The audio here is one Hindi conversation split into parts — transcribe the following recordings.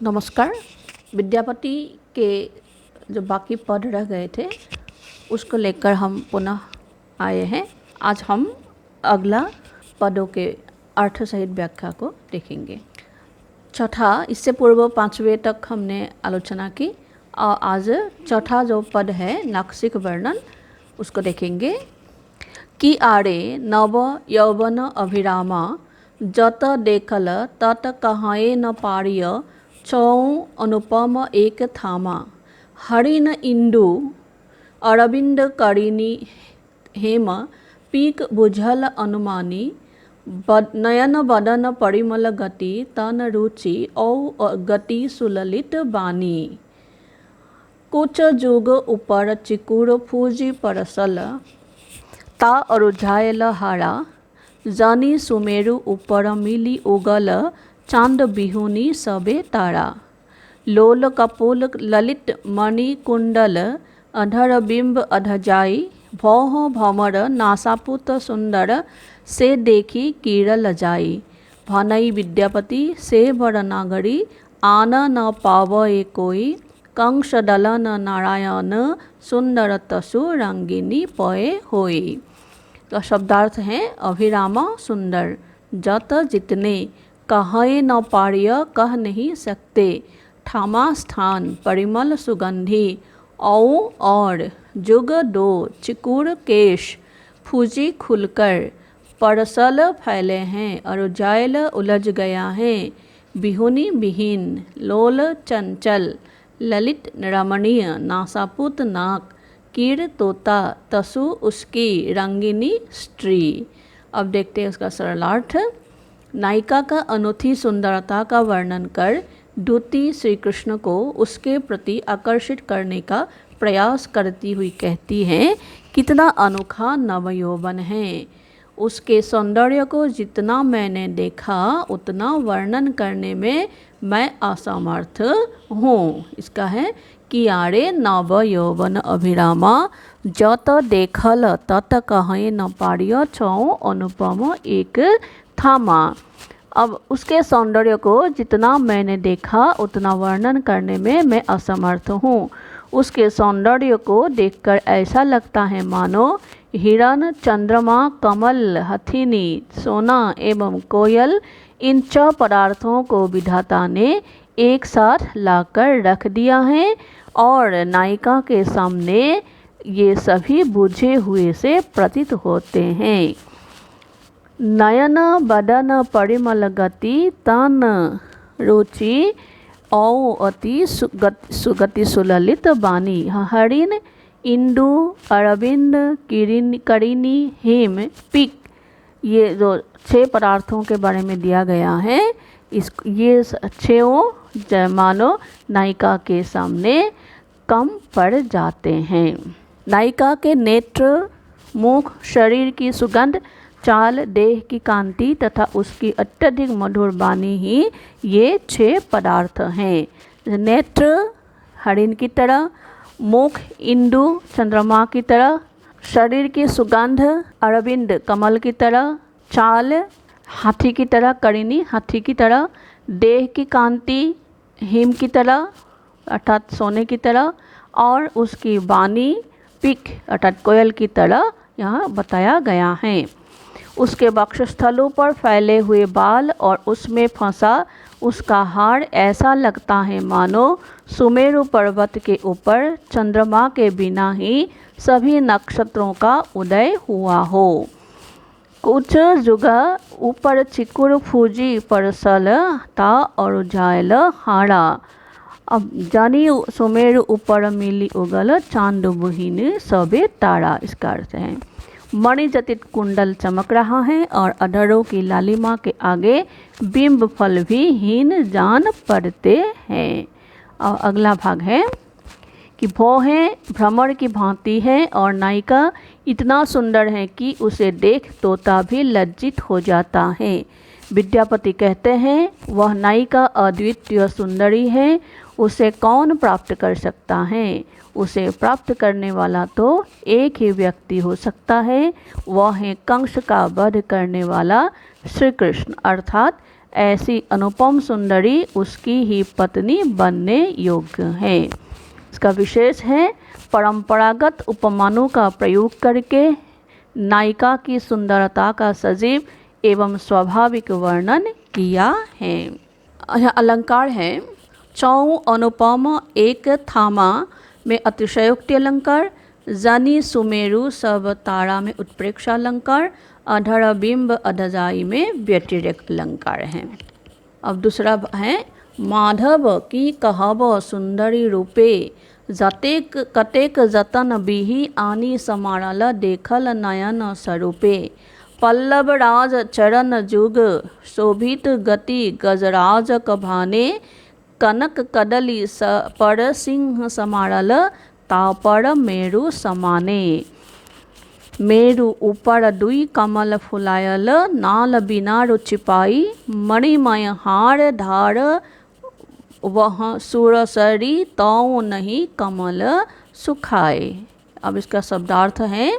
नमस्कार। विद्यापति के जो बाकी पद रह गए थे उसको लेकर हम पुनः आए हैं। आज हम अगला पदों के अर्थ सहित व्याख्या को देखेंगे। चौथा, इससे पूर्व पांचवें तक हमने आलोचना की और आज चौथा जो पद है नाक्षिक वर्णन उसको देखेंगे। कि आरे नव यौवन अभिरामा जत देखल तत कहाए न पारिय चौ अनुपम एक थामा हरिन इंदु अरविंद करिनी हेम पीक बुझल अनुमानी नयन बदन परिमल गति तन रुचि औ गति सुललित बानी कुच जुग ऊपर चिकुर फूजी परसल ता अरुझायल हारा जानी सुमेरु ऊपर मिली उगल चांद बिहुनी सबे तारा लोल कपोल ललित मणि कुंडल अधर बिंब अधजाई भौह भमर नासापुत सुंदर से देखी कीरल जाई भनई विद्यापति से बर नागरी आन न पावए कोई कंस दलन नारायण सुंदर तसु रंगिनी पये होई। तो शब्दार्थ हैं अभिरामा सुंदर, जत जितने, कहे न पार्य कह नहीं सकते, ठामा स्थान, परिमल सुगंधी, औ और, जुग दो, चिकुर केश, फूजी खुलकर, परसल फैले हैं, अरुझायल उलझ गया है, बिहुनी विहीन, लोल चंचल, ललित रमणीय, नासापुत नाक, कीर तोता, तसु उसकी, रंगिनी स्त्री। अब देखते हैं उसका सरलार्थ। नायिका का अनूठी सुंदरता का वर्णन कर द्युति श्री कृष्ण को उसके प्रति आकर्षित करने का प्रयास करती हुई कहती है, कितना अनोखा नवयौवन है। उसके सौंदर्य को जितना मैंने देखा उतना वर्णन करने में मैं असमर्थ हूँ। इसका है कि आरे नव यौवन अभिरामा जत देखल तत कहे न पार्य छौ अनुपम एक थामा। अब उसके सौंदर्य को जितना मैंने देखा उतना वर्णन करने में मैं असमर्थ हूँ। उसके सौंदर्य को देखकर ऐसा लगता है मानो हिरण, चंद्रमा, कमल, हथिनी, सोना एवं कोयल, इन 6 पदार्थों को विधाता ने एक साथ लाकर रख दिया है और नायिका के सामने ये सभी बुझे हुए से प्रतीत होते हैं। नयन बदन परिमल गति तन रुचि औ अति सुगति सुललित बानी हरिन इंदु अरविंद करिनी हेम पिक। ये जो 6 पदार्थों के बारे में दिया गया है, ये 6 मानो नायिका के सामने कम पड़ जाते हैं। नायिका के नेत्र, मुख, शरीर की सुगंध, चाल, देह की कांति तथा उसकी अत्यधिक मधुर वाणी ही ये 6 पदार्थ हैं। नेत्र हरिण की तरह, मुख इंदु चंद्रमा की तरह, शरीर की सुगंध अरविंद कमल की तरह, चाल हाथी की तरह, करिनी हाथी की तरह, देह की कांति हिम की तरह अर्थात सोने की तरह, और उसकी वाणी पिक अर्थात कोयल की तरह यहाँ बताया गया है। उसके वक्षस्थलों पर फैले हुए बाल और उसमें फंसा उसका हार ऐसा लगता है मानो सुमेरु पर्वत के ऊपर चंद्रमा के बिना ही सभी नक्षत्रों का उदय हुआ हो। कुछ जुगा ऊपर चिकुर फूजी परसल ता और जायल हारा। अब जानी सुमेरु ऊपर मिली उगल चांद बुहीन सबे तारा। इसका अर्थ है मणिजटित कुंडल चमक रहा है और अधरों की लालिमा के आगे बिंब फल भी हीन जान पड़ते हैं। और अगला भाग है कि भौहें भ्रमर की भांति है और नायिका इतना सुंदर है कि उसे देख तोता भी लज्जित हो जाता है। विद्यापति कहते हैं वह नायिका अद्वितीय सुंदरी है, उसे कौन प्राप्त कर सकता है। उसे प्राप्त करने वाला तो एक ही व्यक्ति हो सकता है, वह है कंस का वध करने वाला श्री कृष्ण। अर्थात ऐसी अनुपम सुंदरी उसकी ही पत्नी बनने योग्य है। इसका विशेष है परंपरागत उपमानों का प्रयोग करके नायिका की सुंदरता का सजीव एवं स्वाभाविक वर्णन किया है। यह अलंकार है चौ अनुपम एक थामा में अतिशयोक्ति अलंकार, जनी सुमेरु सब तारा में उत्प्रेक्षा अलंकार, अधर बिंब अधजाई में व्यतिरेक अलंकार हैं। अब दूसरा है माधव की कहब सुंदरी रूपे, जतेक कतेक जतन बिही आनी समारल देखल नयन स्वरूपे, पल्लव राज चरण जुग शोभित गति गजराज कभाने, कनक कदली पर सिंह समारल तापर मेरु समाने, मेरु ऊपर दुई कमल फुलायल नाल बिना रुचिपाई, मणिमय हार धार वह सुरसरी तौ नहीं कमल सुखाए। अब इसका शब्दार्थ है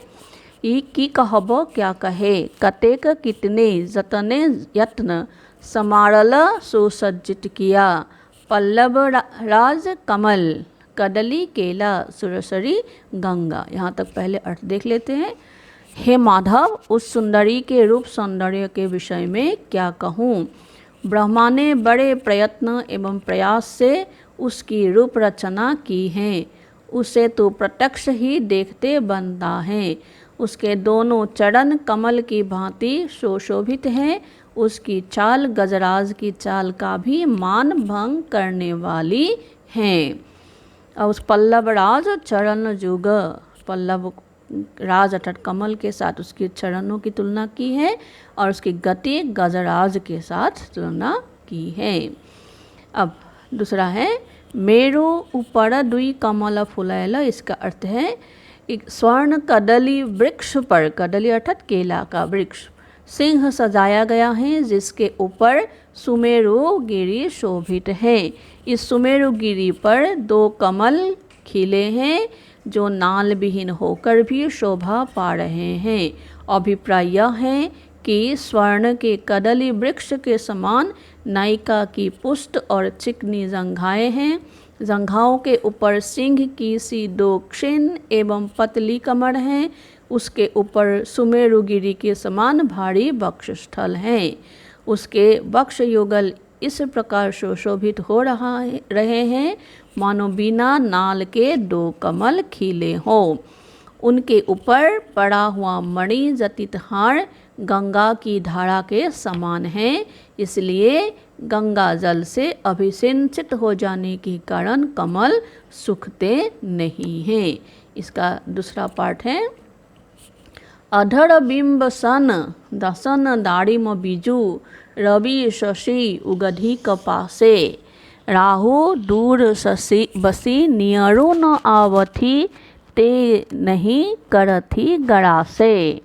की कहब क्या कहे, कतेक कितने जतने यत्न, समारल सुसज्जित किया, पल्लव राज कमल, कदली केला, सुरसरी गंगा। यहाँ तक पहले अर्थ देख लेते हैं। हे माधव, उस सुंदरी के रूप सौंदर्य के विषय में क्या कहूँ। ब्रह्मा ने बड़े प्रयत्न एवं प्रयास से उसकी रूप रचना की है। उसे तो प्रत्यक्ष ही देखते बनता है। उसके दोनों चरण कमल की भांति सुशोभित हैं। उसकी चाल गजराज की चाल का भी मान भंग करने वाली है। और उस पल्लव राज चरण जुग, पल्लव राज अर्थात कमल के साथ उसके चरणों की तुलना की है और उसकी गति गजराज के साथ तुलना की है। अब दूसरा है मेरु ऊपर दुई कमल फुलैल। इसका अर्थ है एक स्वर्ण कदली वृक्ष पर, कदली अर्थात केला का वृक्ष, सिंह सजाया गया है जिसके ऊपर सुमेरु गिरी शोभित है। इस सुमेरु गिरी पर दो कमल खिले हैं जो नाल विहीन होकर भी शोभा पा रहे हैं। अभिप्राय यह है कि स्वर्ण के कदली वृक्ष के समान नायिका की पुष्ट और चिकनी जंघाएं हैं। जंघाओं के ऊपर सिंह की सी दो क्षीण एवं पतली कमर हैं। उसके ऊपर सुमेरुगिरी के समान भारी वक्षस्थल हैं। उसके वक्ष युगल इस प्रकार सुशोभित हो रहे हैं मानो बिना नाल के दो कमल खिले हों। उनके ऊपर पड़ा हुआ मणि जटित हार गंगा की धारा के समान है, इसलिए गंगा जल से अभिसिंचित हो जाने के कारण कमल सूखते नहीं हैं। इसका दूसरा पार्ट है अधर बिंब सन दसन दाड़िम बीजू, रवि शशि उगधि कपासे, राहु दूर शशि बसी नियरो न आवथी, ते नहीं करथी गड़ासे।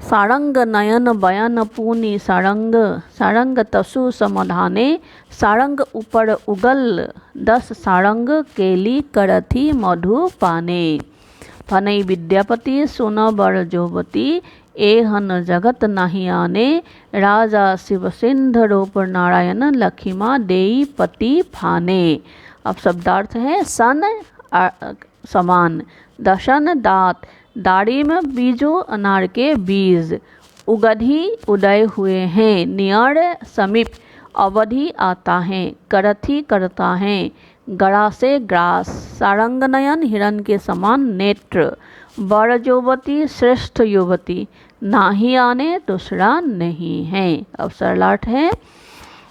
सारंग नयन बयन पूनी सारंग, सारंग तसु समाधाने, सारंग ऊपर उगल 10 सारंग केली करथी मधु पाने। फनई विद्यापति सुन बर जोवती, एहन जगत नहीं आने, राजा शिव सिंध रूप नारायण लखिमा देई पति फाने। अब शब्दार्थ है सन समान, दशन दांत, दाड़िम बीजो अनार के बीज, उगधि उदय हुए हैं, नियर समीप, अवधि आता है, करथी करता है, गड़ा से ग्रास, सारंग नयन हिरण के समान नेत्र, बर युवती श्रेष्ठ युवती, नाही आने दूसरा नहीं है। अब सरलार्थ है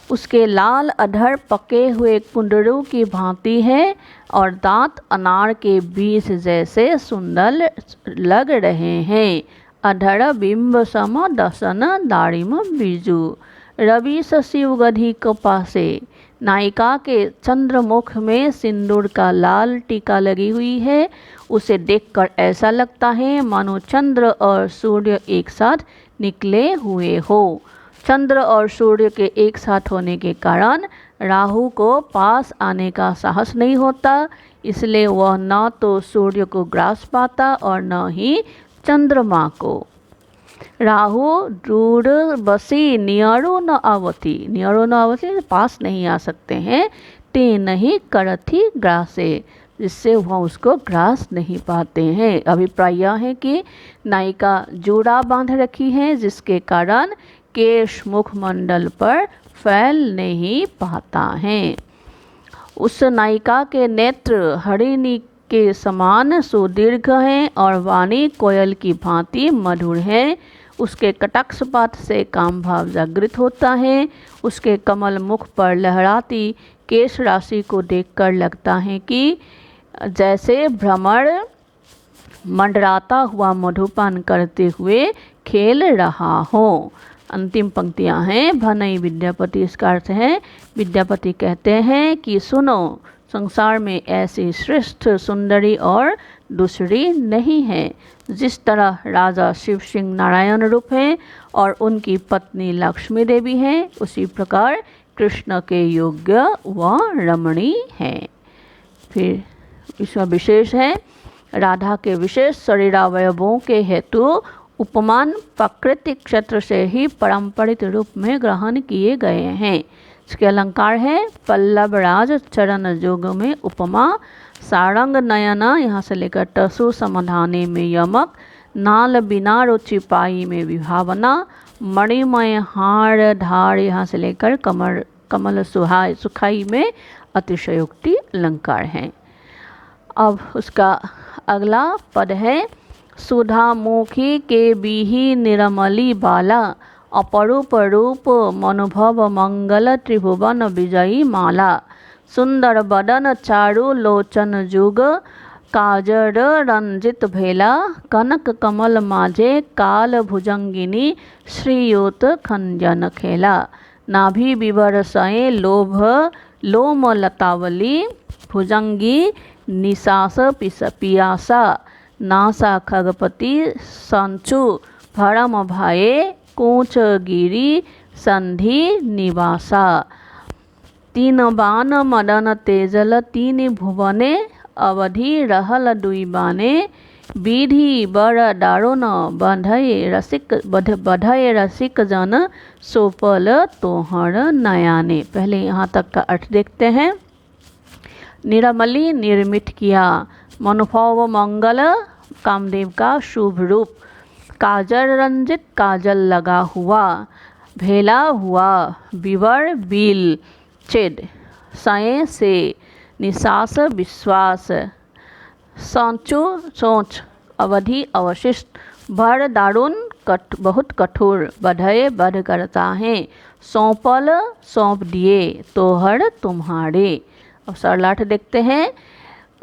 उसके लाल अधर पके हुए कुंडरू की भांति है और दांत अनार के बीज जैसे सुंदर लग रहे हैं। अधर बिंब सम दसन दाड़िम बीजू, रवि शशि उगधि कपासे। नायिका के चंद्रमुख में सिंदूर का लाल टीका लगी हुई है। उसे देखकर ऐसा लगता है मानो चंद्र और सूर्य एक साथ निकले हुए हो। चंद्र और सूर्य के एक साथ होने के कारण राहु को पास आने का साहस नहीं होता, इसलिए वह न तो सूर्य को ग्रास पाता और न ही चंद्रमा को। राहु दूर बसी नियरो न आवती, नियरो न आवती पास नहीं आ सकते हैं। ते नहीं करथी ग्रासे, जिससे वह उसको ग्रास नहीं पाते हैं। अभिप्राय यह है कि नायिका जोड़ा बांध रखी है, जिसके कारण केश मुखमंडल पर फैल नहीं पाता है। उस नायिका के नेत्र हरिणी के समान सुदीर्घ हैं और वाणी कोयल की भांति मधुर है। उसके कटाक्षपात से काम भाव जागृत होता है। उसके कमल मुख पर लहराती केश राशि को देखकर लगता है कि जैसे भ्रमर मंडराता हुआ मधुपान करते हुए खेल रहा हो। अंतिम पंक्तियां हैं भनई विद्यापति। इसका अर्थ है विद्यापति कहते हैं कि सुनो, संसार में ऐसी श्रेष्ठ सुंदरी और दूसरी नहीं है। जिस तरह राजा शिव सिंह नारायण रूप हैं और उनकी पत्नी लक्ष्मी देवी हैं, उसी प्रकार कृष्ण के योग्य व रमणी हैं। फिर इसका विशेष है राधा के विशेष शरीरावयवों के हेतु उपमान प्राकृतिक क्षेत्र से ही पारंपरिक रूप में ग्रहण किए गए हैं। इसके अलंकार है पल्लव राज चरण जोग में उपमा, सारंग नयना यहाँ से लेकर टसु समाधाने में यमक, नाल बिना रुचि पाई में विभावना, मणिमय हार धार यहाँ से लेकर कमल सुखाई में अतिशयोक्ति अलंकार है। अब उसका अगला पद है सुधामुखी के बीही निरमली बाला, अपरूप रूप मनुभव मंगल त्रिभुवन विजयी माला, सुंदर बदन चारु लोचन जुग, काजर रंजित भेला, कनक कमल माझे काल भुजंगिनी, श्रीयुत खंजन खेला, नाभि विवर सए लोभ लोम लतावली, भुजंगी निशास पियासा, नासा खगपति संचु, भरम भाए कूच गिरी संधि निवासा, तीन बान मदन तेजल तीन भुवने, अवधि रहल दुई बाने, विधि बर दारुण बधय रसिक जन, सोपल तोहर नयाने। पहले यहाँ तक का अर्थ देखते हैं। निरमली निर्मित किया, मनोभाव मंगल कामदेव का शुभ रूप, काजल रंजित काजल लगा हुआ, भेला हुआ, विवर बिल चेद, सए से, निशास विश्वास, सांचो सोच, अवधि अवशिष्ट, भर दारुण बहुत कठोर, बधय बध करता है, सौंपल सौंप दिए, तोहर तुम्हारे। अब सरलाठ देखते हैं।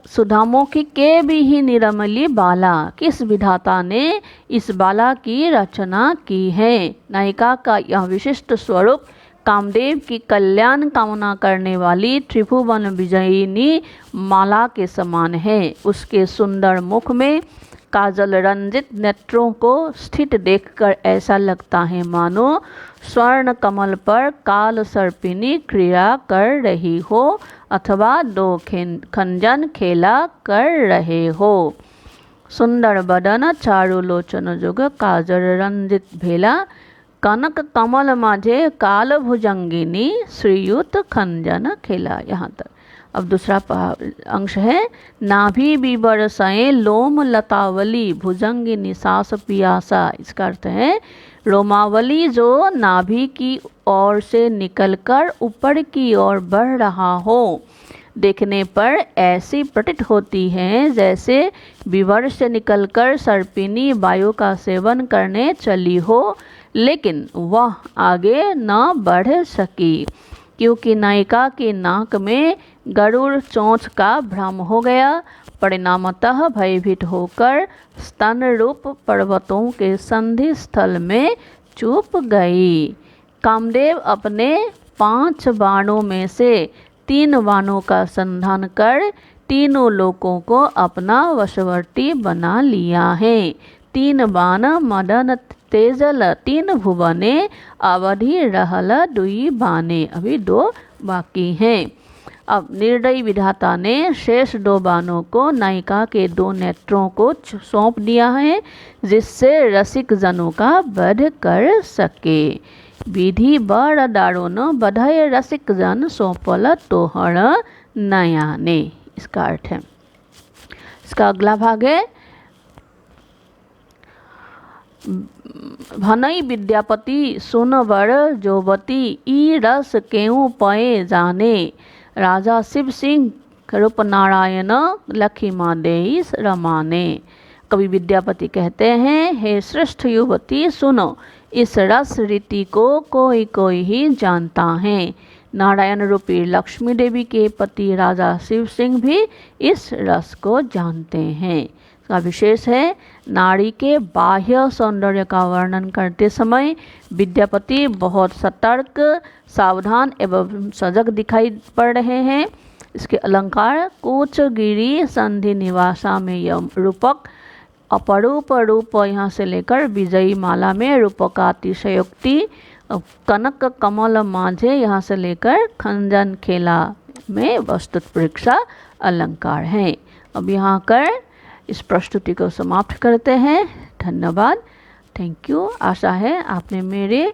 सुधामुखी के भी ही निरमली बाला, किस विधाता ने इस बाला की रचना की है। नायिका का यह विशिष्ट स्वरूप कामदेव की कल्याण कामना करने वाली त्रिभुवन विजयिनी माला के समान है। उसके सुंदर मुख में काजल रंजित नेत्रों को स्थित देखकर ऐसा लगता है मानो स्वर्ण कमल पर काल सर्पिनी क्रीड़ा कर रही हो अथवा दो खंजन खेला कर रहे हो। सुंदर बदन चारु लोचन जुग, काजल रंजित भेला, कनक कमल माझे काल भुजंगिनी, श्रीयुत खंजन खेला। यहाँ तक। अब दूसरा अंश है नाभि विवर सए लोम लतावली, भुजंगी निशास पियासा। इसका अर्थ है रोमावली जो नाभि की ओर से निकलकर ऊपर की ओर बढ़ रहा हो, देखने पर ऐसी प्रतीत होती है जैसे विवर से निकलकर सर्पिनी वायु का सेवन करने चली हो, लेकिन वह आगे न बढ़ सकी क्योंकि नायिका की नाक में गरुड़ चोंच का भ्रम हो गया। परिणामतः भयभीत होकर स्तन रूप पर्वतों के संधि स्थल में चुप गई। कामदेव अपने 5 बाणों में से 3 बाणों का संधान कर तीनों लोकों को अपना वशवर्ती बना लिया है। 3 बाण मदन तेजल 3 भुवने, अवधि रहल दुई बाने। अभी 2 बाकी हैं। अब निर्दयी विधाता ने शेष 2 बाणों को नायिका के 2 नेत्रों को सौंप दिया है, जिससे रसिक जनों का वध कर सके। विधि बड़ दारुण बधाई रसिक जन सौंपल तोहर नयाने। इसका अर्थ है, इसका अगला भाग है, भनई विद्यापति सुन बर जोवती ई रस केऊ पए जाने। राजा शिव सिंह रूपनारायण लखीमा देई रमाने। कवि विद्यापति कहते हैं, हे श्रेष्ठ युवती सुनो, इस रस रीति को कोई कोई ही जानता है। नारायण रूपी लक्ष्मी देवी के पति राजा शिव सिंह भी इस रस को जानते हैं। इसका विशेष है, नारी के बाह्य सौंदर्य का वर्णन करते समय विद्यापति बहुत सतर्क, सावधान एवं सजग दिखाई पड़ रहे हैं। इसके अलंकार कूच गिरी संधि निवासा में यम रूपक, अपरूप रूप यहाँ से लेकर विजयी माला में रूपका अतिशयोक्ति, कनक कमल माझे यहाँ से लेकर खंजन खेला में वस्तु परीक्षा अलंकार हैं। अब यहाँ कर इस प्रस्तुति को समाप्त करते हैं। धन्यवाद, थैंक यू। आशा है आपने मेरे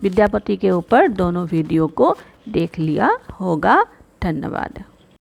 विद्यापति के ऊपर दोनों वीडियो को देख लिया होगा। धन्यवाद।